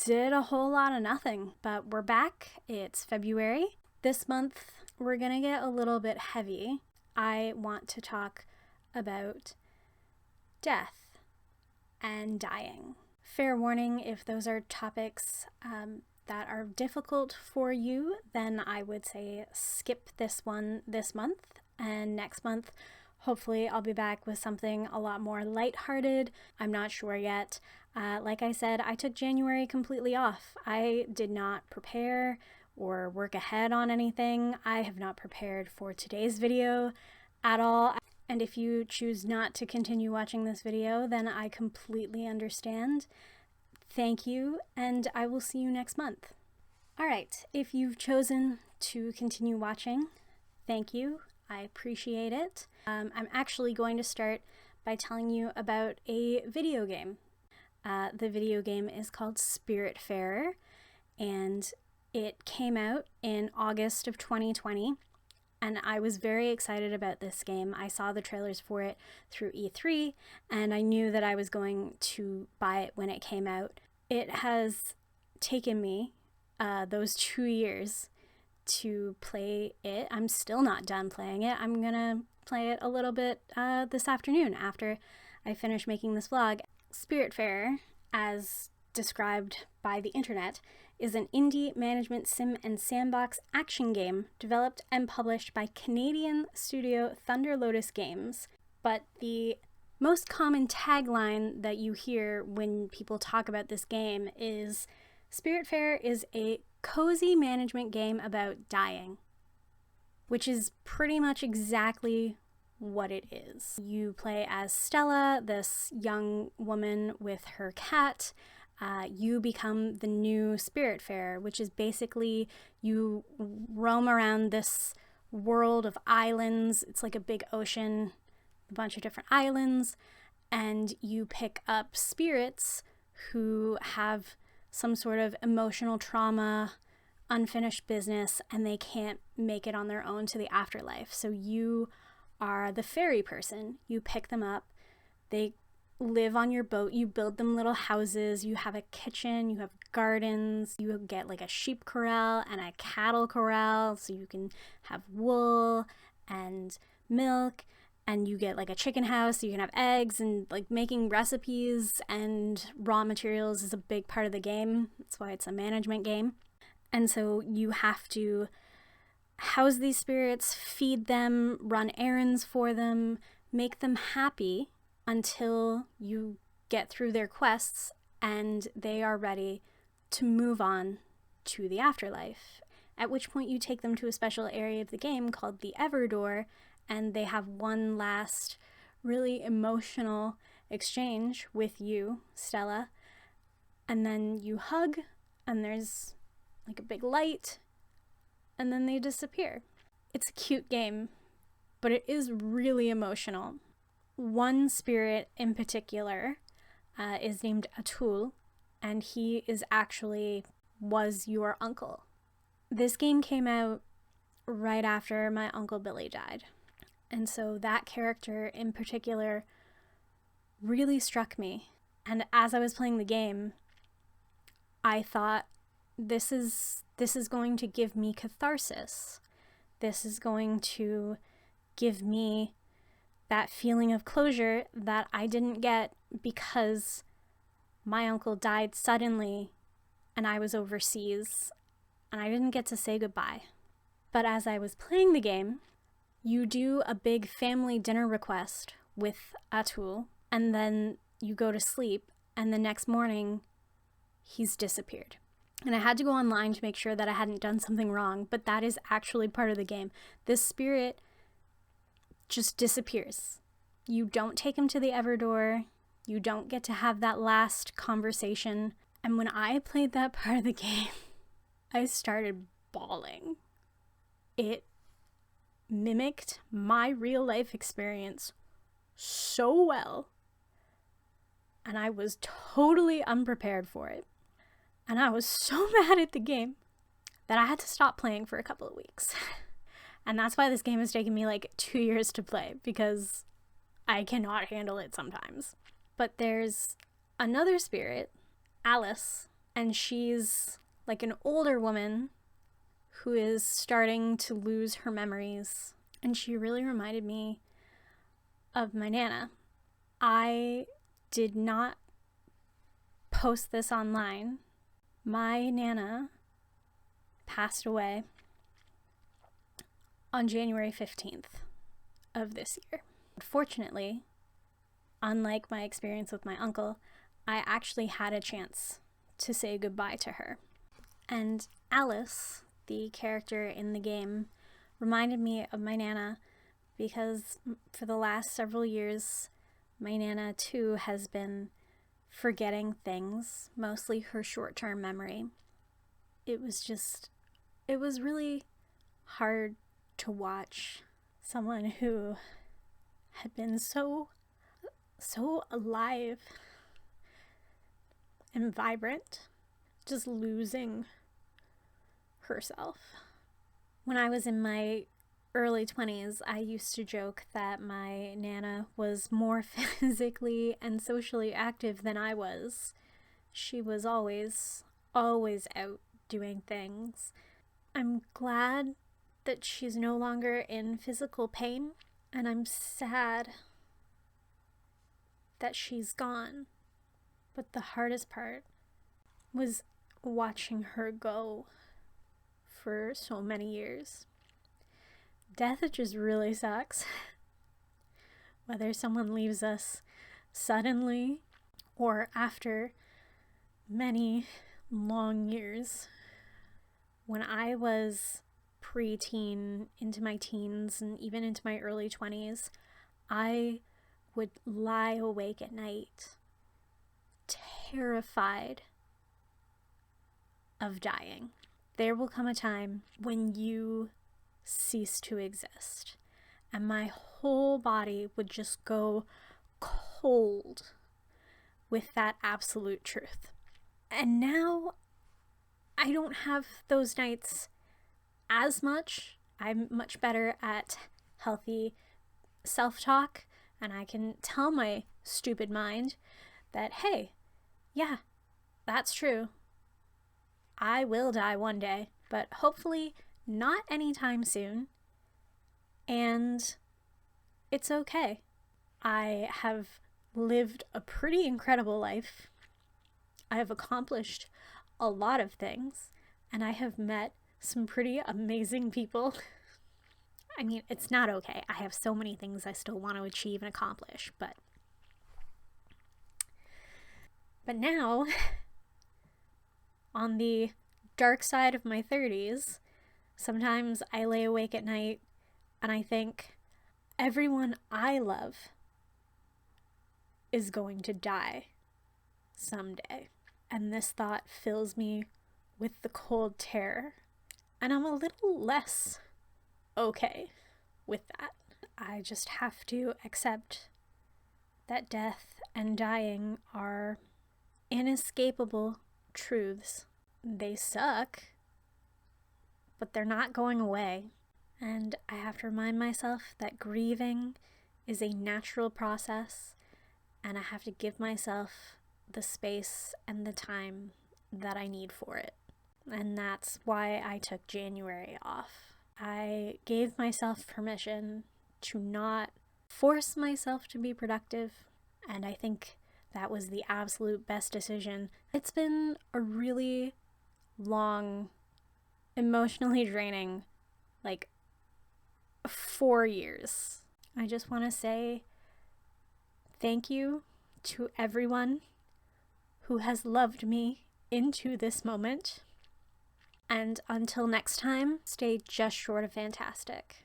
did a whole lot of nothing, but we're back. It's February. This month, we're gonna get a little bit heavy. I want to talk about death and dying. Fair warning, if those are topics that are difficult for you, then I would say skip this one this month, and next month hopefully I'll be back with something a lot more lighthearted. I'm not sure yet. Like I said, I took January completely off. I did not prepare or work ahead on anything. I have not prepared for today's video at all. And if you choose not to continue watching this video, then I completely understand. Thank you, and I will see you next month. All right, if you've chosen to continue watching, thank you. I appreciate it. I'm actually going to start by telling you about a video game. The video game is called Spiritfarer, and it came out in August of 2020, and I was very excited about this game. I saw the trailers for it through E3, and I knew that I was going to buy it when it came out. It has taken me those 2 years to play it. I'm still not done playing it. I'm gonna play it a little bit this afternoon after I finish making this vlog. Spiritfarer, as described by the internet, is an indie management sim and sandbox action game developed and published by Canadian studio Thunder Lotus Games. But the most common tagline that you hear when people talk about this game is Spiritfarer is a cozy management game about dying, which is pretty much exactly what it is. You play as Stella, this young woman with her cat. You become the new Spiritfarer, which is basically you roam around this world of islands. It's like a big ocean, a bunch of different islands, and you pick up spirits who have some sort of emotional trauma, unfinished business, and they can't make it on their own to the afterlife. So you are the ferry person. You pick them up, they live on your boat, you build them little houses, you have a kitchen, you have gardens, you get like a sheep corral and a cattle corral so you can have wool and milk, and you get like a chicken house so you can have eggs, and like making recipes and raw materials is a big part of the game. That's why it's a management game. And so you have to house these spirits, feed them, run errands for them, make them happy until you get through their quests and they are ready to move on to the afterlife. At which point you take them to a special area of the game called the Everdoor, and they have one last really emotional exchange with you, Stella, and then you hug, and there's like a big light, and then they disappear. It's a cute game, but it is really emotional. One spirit in particular is named Atul, and he was your uncle. This game came out right after my Uncle Billy died, and so that character in particular really struck me. And as I was playing the game, I thought, this is going to give me catharsis. This is going to give me that feeling of closure that I didn't get because my uncle died suddenly and I was overseas and I didn't get to say goodbye. But as I was playing the game, you do a big family dinner request with Atul, and then you go to sleep, and the next morning he's disappeared. And I had to go online to make sure that I hadn't done something wrong, but that is actually part of the game. This spirit just disappears. You don't take him to the Everdoor. You don't get to have that last conversation. And when I played that part of the game, I started bawling. It mimicked my real life experience so well. And I was totally unprepared for it. And I was so mad at the game that I had to stop playing for a couple of weeks. And that's why this game has taken me like 2 years to play, because I cannot handle it sometimes. But there's another spirit, Alice, And she's like an older woman who is starting to lose her memories. And she really reminded me of my Nana. I did not post this online. My Nana passed away on January 15th of this year. Fortunately, unlike my experience with my uncle, I actually had a chance to say goodbye to her. And Alice, the character in the game, reminded me of my Nana because for the last several years, my Nana too has been forgetting things, mostly her short-term memory. It was really hard to watch someone who had been so alive and vibrant, just losing herself. When I was in my early 20s, I used to joke that my Nana was more physically and socially active than I was. She was always out doing things. I'm glad that she's no longer in physical pain, and I'm sad that she's gone. But the hardest part was watching her go for so many years. Death just really sucks. Whether someone leaves us suddenly or after many long years. When I was preteen, into my teens, and even into my early 20s, I would lie awake at night, terrified of dying. There will come a time when you cease to exist, and my whole body would just go cold with that absolute truth. And now I don't have those nights as much. I'm much better at healthy self-talk, and I can tell my stupid mind that, hey, yeah, that's true. I will die one day, but hopefully not anytime soon. And it's okay. I have lived a pretty incredible life. I have accomplished a lot of things, and I have met some pretty amazing people. I mean, it's not okay. I have so many things I still want to achieve and accomplish, but now, on the dark side of my 30s, sometimes I lay awake at night and I think everyone I love is going to die someday. And this thought fills me with the cold terror. And I'm a little less okay with that. I just have to accept that death and dying are inescapable truths. They suck, but they're not going away. And I have to remind myself that grieving is a natural process, and I have to give myself the space and the time that I need for it. And that's why I took January off. I gave myself permission to not force myself to be productive, and I think that was the absolute best decision. It's been a really long, emotionally draining, 4 years. I just want to say thank you to everyone who has loved me into this moment. And until next time, stay just short of fantastic.